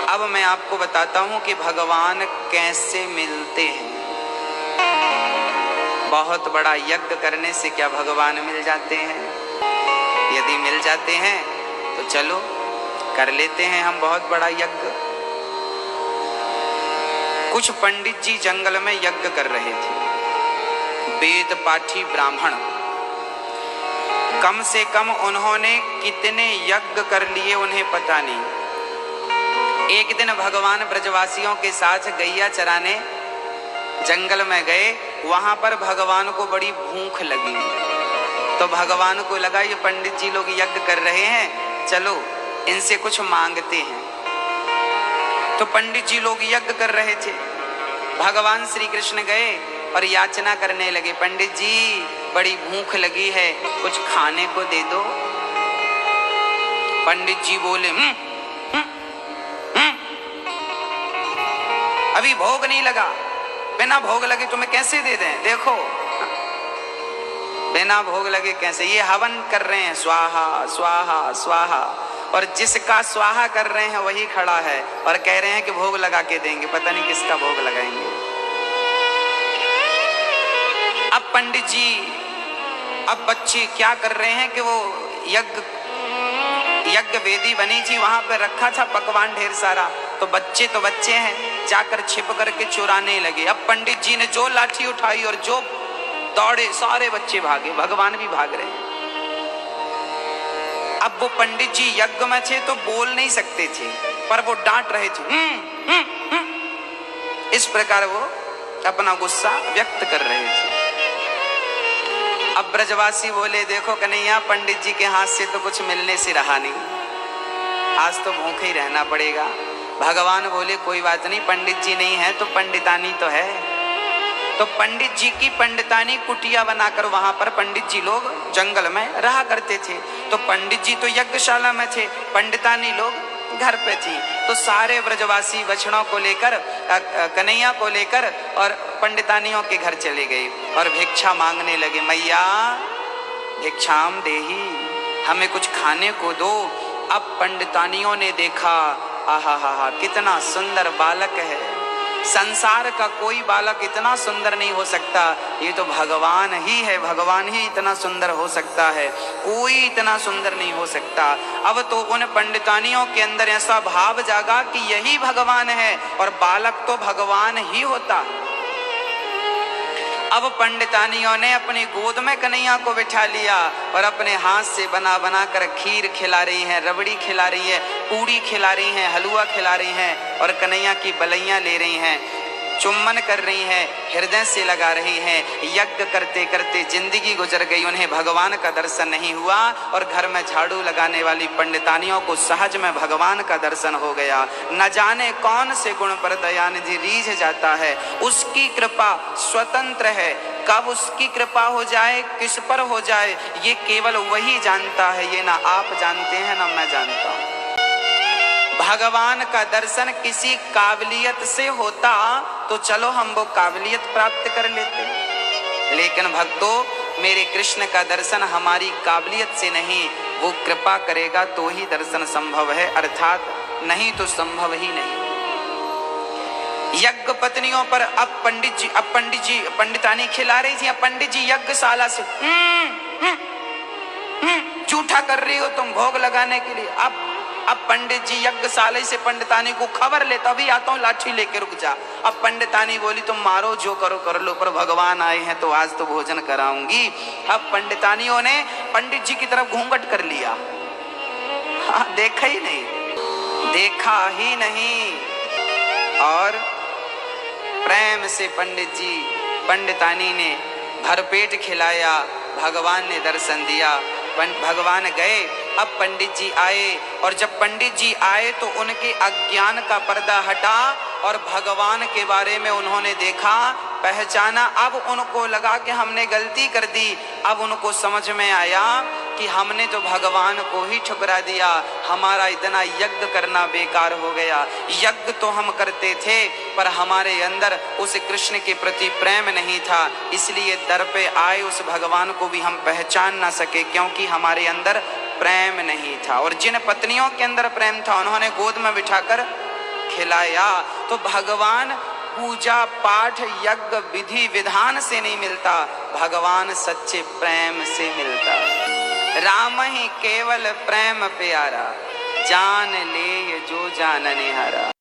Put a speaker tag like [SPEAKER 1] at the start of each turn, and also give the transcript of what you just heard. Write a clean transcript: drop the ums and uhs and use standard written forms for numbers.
[SPEAKER 1] अब मैं आपको बताता हूं कि भगवान कैसे मिलते हैं। बहुत बड़ा यज्ञ करने से क्या भगवान मिल जाते हैं? यदि मिल जाते हैं तो चलो कर लेते हैं हम बहुत बड़ा यज्ञ। कुछ पंडित जी जंगल में यज्ञ कर रहे थे, वेद पाठी ब्राह्मण। कम से कम उन्होंने कितने यज्ञ कर लिए उन्हें पता नहीं। एक दिन भगवान ब्रजवासियों के साथ गैया चराने जंगल में गए। वहां पर भगवान को बड़ी भूख लगी, तो भगवान को लगा ये पंडित जी लोग यज्ञ कर रहे हैं, चलो इनसे कुछ मांगते हैं। तो पंडित जी लोग यज्ञ कर रहे थे। भगवान श्री कृष्ण गए और याचना करने लगे, पंडित जी बड़ी भूख लगी है, कुछ खाने को दे दो। पंडित जी बोले अभी भोग नहीं लगा, बिना भोग लगे तुम्हें कैसे दे दें? देखो बिना भोग लगे कैसे? ये हवन कर रहे हैं, स्वाहा स्वाहा स्वाहा, और जिसका स्वाहा कर रहे हैं वही खड़ा है और कह रहे हैं कि भोग लगा के देंगे। पता नहीं किसका भोग लगाएंगे। अब पंडित जी, अब बच्चे क्या कर रहे हैं कि वो यज्ञ वेदी बनी थी, वहां पर रखा था पकवान ढेर सारा, तो बच्चे हैं, जाकर छिप करके चुराने लगे। अब पंडित जी ने जो लाठी उठाई और जो दौड़े, सारे बच्चे भागे, भगवान भी भाग रहे हैं। अब वो पंडित जी यज्ञ में थे तो बोल नहीं सकते थे, पर वो डांट रहे थे। इस प्रकार वो अपना गुस्सा व्यक्त कर रहे थे। अब ब्रजवासी बोले, देखो कन्हैया, पंडित जी के हाथ से तो कुछ मिलने से रहा नहीं, आज तो भूखे ही रहना पड़ेगा। भगवान बोले, कोई बात नहीं, पंडित जी नहीं है तो पंडितानी तो है। तो पंडित जी की पंडितानी कुटिया बनाकर वहां पर पंडित जी लोग जंगल में रहा करते थे। तो पंडित जी तो यज्ञशाला में थे, पंडितानी लोग घर पे थी। तो सारे ब्रजवासी बछड़ों को लेकर, कन्हैया को लेकर और पंडितानियों के घर चले गए और भिक्षा मांगने लगे, मैया भिक्षाम देही, हमें कुछ खाने को दो। अब पंडितानियों ने देखा, आहा कितना सुंदर बालक है, संसार का कोई बालक इतना सुंदर नहीं हो सकता, ये तो भगवान ही है, भगवान ही इतना सुंदर हो सकता है, कोई इतना सुंदर नहीं हो सकता। अब तो उन पंडितानियों के अंदर ऐसा भाव जागा कि यही भगवान है और बालक तो भगवान ही होता। अब पंडितानियों ने अपनी गोद में कन्हैया को बिठा लिया और अपने हाथ से बना बना कर खीर खिला रही हैं, रबड़ी खिला रही है, पूड़ी खिला रही हैं, हलवा खिला रही हैं और कन्हैया की बलैया ले रही हैं, चुम्बन कर रही हैं, हृदय से लगा रही हैं। यज्ञ करते करते जिंदगी गुजर गई, उन्हें भगवान का दर्शन नहीं हुआ और घर में झाड़ू लगाने वाली पंडितानियों को सहज में भगवान का दर्शन हो गया। न जाने कौन से गुण पर दयानिधि रीझ जाता है, उसकी कृपा स्वतंत्र है, कब उसकी कृपा हो जाए, किस पर हो जाए, ये केवल वही जानता है, ये ना आप जानते हैं ना मैं जानता हूं। भगवान का दर्शन किसी काबिलियत से होता तो चलो हम वो काबिलियत प्राप्त कर लेते, लेकिन भक्तों, मेरे कृष्ण का दर्शन हमारी काबिलियत से नहीं, वो कृपा करेगा तो ही दर्शन संभव है, अर्थात नहीं तो संभव ही नहीं। यज्ञ पत्नियों पर अब पंडित जी पंडितानी खिला रही थी। अब पंडित जी यज्ञशाला से झूठा कर रही हो तुम भोग लगाने के लिए। अब पंडित जी यज्ञशाला से पंडितानी को खबर ले, तभी आता हूँ, लाठी लेके रुक जा। अब पंडितानी बोली, तुम मारो जो करो कर लो, पर भगवान आए हैं तो आज तो भोजन कराऊंगी। अब पंडितानियों ने पंडित जी की तरफ घूंघट कर लिया, देखा ही नहीं, और प्रेम से पंडित जी पंडितानी ने भरपेट खिलाया, भगवान ने दर्शन दिया। भगवान गए, अब पंडित जी आए, और जब पंडित जी आए तो उनके अज्ञान का पर्दा हटा और भगवान के बारे में उन्होंने देखा, पहचाना। अब उनको लगा कि हमने गलती कर दी। अब उनको समझ में आया कि हमने तो भगवान को ही ठुकरा दिया, हमारा इतना यज्ञ करना बेकार हो गया। यज्ञ तो हम करते थे पर हमारे अंदर उस कृष्ण के प्रति प्रेम नहीं था, इसलिए दर पे आए उस भगवान को भी हम पहचान ना सके, क्योंकि हमारे अंदर प्रेम नहीं था। और जिन पत्नियों के अंदर प्रेम था उन्होंने गोद में बिठाकर खिलाया। तो भगवान पूजा पाठ यज्ञ विधि विधान से नहीं मिलता, भगवान सच्चे प्रेम से मिलता। राम ही केवल प्रेम प्यारा, जान ले जो जानने हारा।